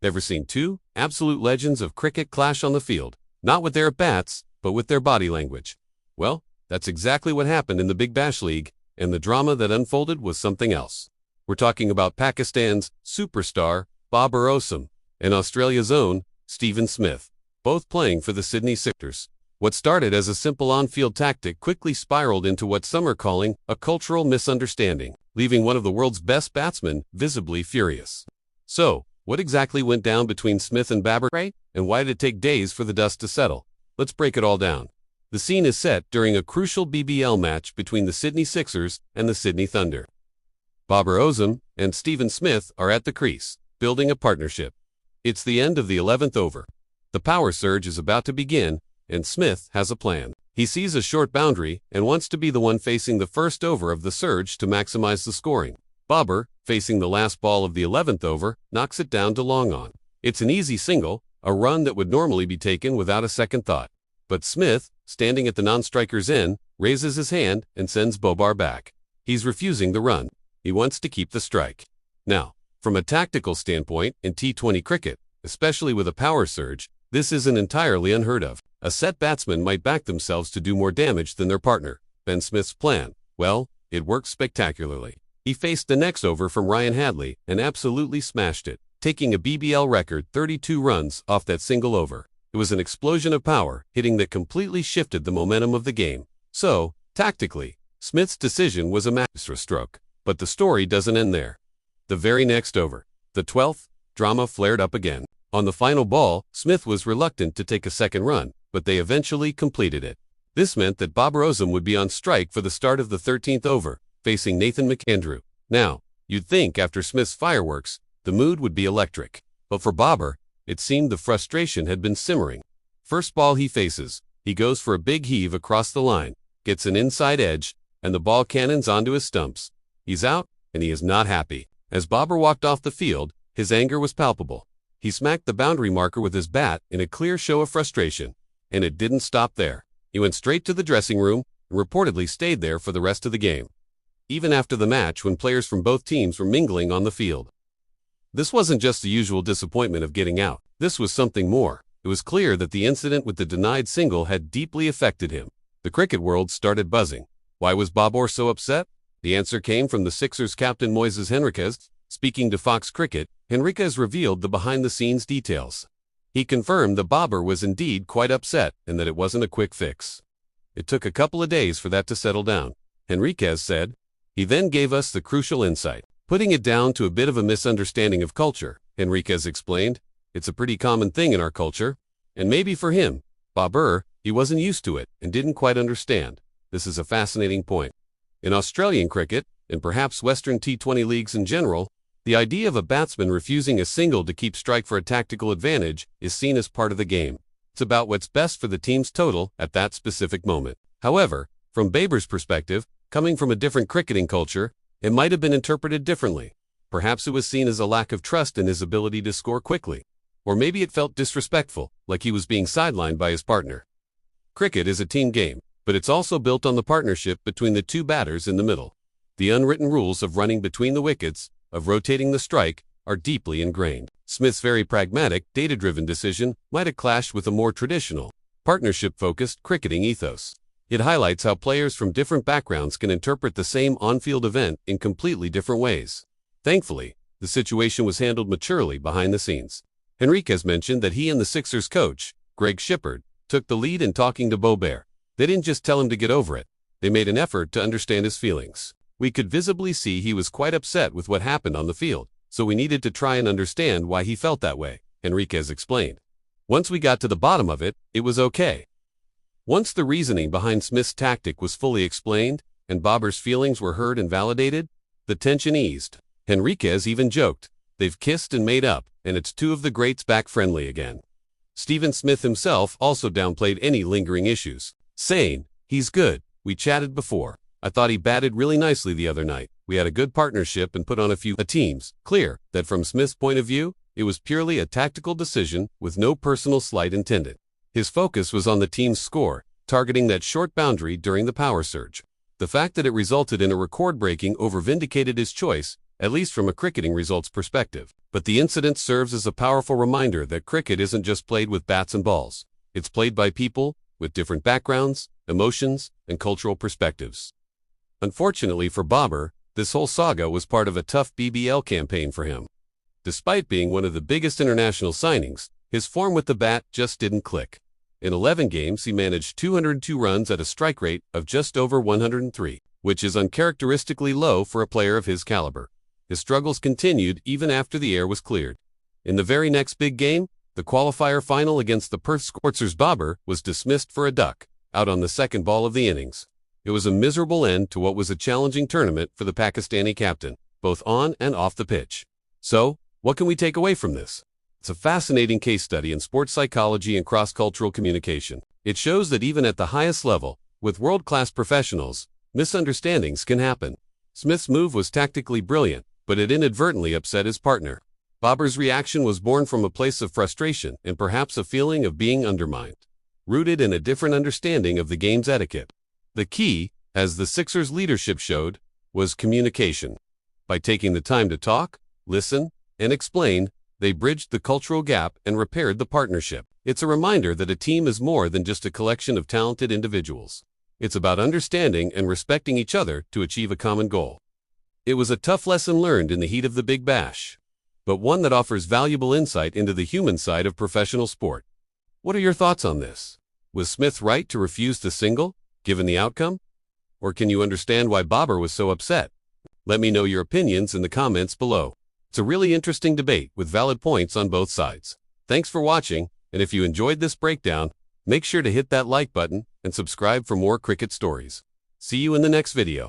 Ever seen two absolute legends of cricket clash on the field? Not with their bats, but with their body language. Well, that's exactly what happened in the Big Bash League, and the drama that unfolded was something else. We're talking about Pakistan's superstar, Babar Azam, and Australia's own, Stephen Smith, both playing for the Sydney Sixers. What started as a simple on-field tactic quickly spiraled into what some are calling a cultural misunderstanding, leaving one of the world's best batsmen visibly furious. So, what exactly went down between Smith and Babar, and why did it take days for the dust to settle? Let's break it all down. The scene is set during a crucial BBL match between the Sydney Sixers and the Sydney Thunder. Babar Azam and Stephen Smith are at the crease, building a partnership. It's the end of the 11th over. The power surge is about to begin, and Smith has a plan. He sees a short boundary and wants to be the one facing the first over of the surge to maximize the scoring. Babar, facing the last ball of the 11th over, knocks it down to long on. It's an easy single, a run that would normally be taken without a second thought. But Smith, standing at the non-striker's end, raises his hand and sends Babar back. He's refusing the run. He wants to keep the strike. Now, from a tactical standpoint in T20 cricket, especially with a power surge, this isn't entirely unheard of. A set batsman might back themselves to do more damage than their partner. Ben Smith's plan, well, it worked spectacularly. He faced the next over from Ryan Hadley and absolutely smashed it, taking a BBL record 32 runs off that single over. It was an explosion of power, hitting that completely shifted the momentum of the game. So, tactically, Smith's decision was a masterstroke. But the story doesn't end there. The very next over, the 12th, drama flared up again. On the final ball, Smith was reluctant to take a second run, but they eventually completed it. This meant that Babar Azam would be on strike for the start of the 13th over, facing Nathan McAndrew. Now, you'd think after Smith's fireworks, the mood would be electric. But for Babar, it seemed the frustration had been simmering. First ball he faces, he goes for a big heave across the line, gets an inside edge, and the ball cannons onto his stumps. He's out, and he is not happy. As Babar walked off the field, his anger was palpable. He smacked the boundary marker with his bat in a clear show of frustration. And it didn't stop there. He went straight to the dressing room and reportedly stayed there for the rest of the game, even after the match when players from both teams were mingling on the field. This wasn't just the usual disappointment of getting out. This was something more. It was clear that the incident with the denied single had deeply affected him. The cricket world started buzzing. Why was Babar so upset? The answer came from the Sixers captain Moises Henriques. Speaking to Fox Cricket, Henriques revealed the behind-the-scenes details. He confirmed that Babar was indeed quite upset and that it wasn't a quick fix. It took a couple of days for that to settle down, Henriques said. He then gave us the crucial insight. Putting it down to a bit of a misunderstanding of culture, Henriques explained. It's a pretty common thing in our culture. And maybe for him, Babar, he wasn't used to it and didn't quite understand. This is a fascinating point. In Australian cricket, and perhaps Western T20 leagues in general, the idea of a batsman refusing a single to keep strike for a tactical advantage is seen as part of the game. It's about what's best for the team's total at that specific moment. However, from Babar's perspective, coming from a different cricketing culture, it might have been interpreted differently. Perhaps it was seen as a lack of trust in his ability to score quickly. Or maybe it felt disrespectful, like he was being sidelined by his partner. Cricket is a team game, but it's also built on the partnership between the two batters in the middle. The unwritten rules of running between the wickets, of rotating the strike, are deeply ingrained. Smith's very pragmatic, data-driven decision might have clashed with a more traditional, partnership-focused cricketing ethos. It highlights how players from different backgrounds can interpret the same on-field event in completely different ways. Thankfully, the situation was handled maturely behind the scenes. Henriques mentioned that he and the Sixers coach, Greg Shippard, took the lead in talking to Babar. They didn't just tell him to get over it. They made an effort to understand his feelings. We could visibly see he was quite upset with what happened on the field, so we needed to try and understand why he felt that way, Henriques explained. Once we got to the bottom of it, it was okay. Once the reasoning behind Smith's tactic was fully explained, and Babar's feelings were heard and validated, the tension eased. Henriques even joked, they've kissed and made up, and it's two of the greats back friendly again. Stephen Smith himself also downplayed any lingering issues, saying, he's good, we chatted before. I thought he batted really nicely the other night. We had a good partnership and put on a few teams. Clear that from Smith's point of view, it was purely a tactical decision with no personal slight intended. His focus was on the team's score, targeting that short boundary during the power surge. The fact that it resulted in a record-breaking over vindicated his choice at least from a cricketing results perspective. But the incident serves as a powerful reminder that cricket isn't just played with bats and balls. It's played by people with different backgrounds, emotions, and cultural perspectives. Unfortunately for Babar, this whole saga was part of a tough BBL campaign for him. Despite being one of the biggest international signings, his form with the bat just didn't click. In 11 games, he managed 202 runs at a strike rate of just over 103, which is uncharacteristically low for a player of his caliber. His struggles continued even after the air was cleared. In the very next big game, the qualifier final against the Perth Scorchers, Babar was dismissed for a duck, out on the second ball of the innings. It was a miserable end to what was a challenging tournament for the Pakistani captain, both on and off the pitch. So, what can we take away from this? It's a fascinating case study in sports psychology and cross-cultural communication. It shows that even at the highest level, with world-class professionals, misunderstandings can happen. Smith's move was tactically brilliant, but it inadvertently upset his partner. Babar's reaction was born from a place of frustration and perhaps a feeling of being undermined, rooted in a different understanding of the game's etiquette. The key, as the Sixers' leadership showed, was communication. By taking the time to talk, listen, and explain, they bridged the cultural gap and repaired the partnership. It's a reminder that a team is more than just a collection of talented individuals. It's about understanding and respecting each other to achieve a common goal. It was a tough lesson learned in the heat of the Big Bash, but one that offers valuable insight into the human side of professional sport. What are your thoughts on this? Was Smith right to refuse the single, given the outcome? Or can you understand why Babar was so upset? Let me know your opinions in the comments below. It's a really interesting debate with valid points on both sides. Thanks for watching, and if you enjoyed this breakdown, make sure to hit that like button and subscribe for more cricket stories. See you in the next video.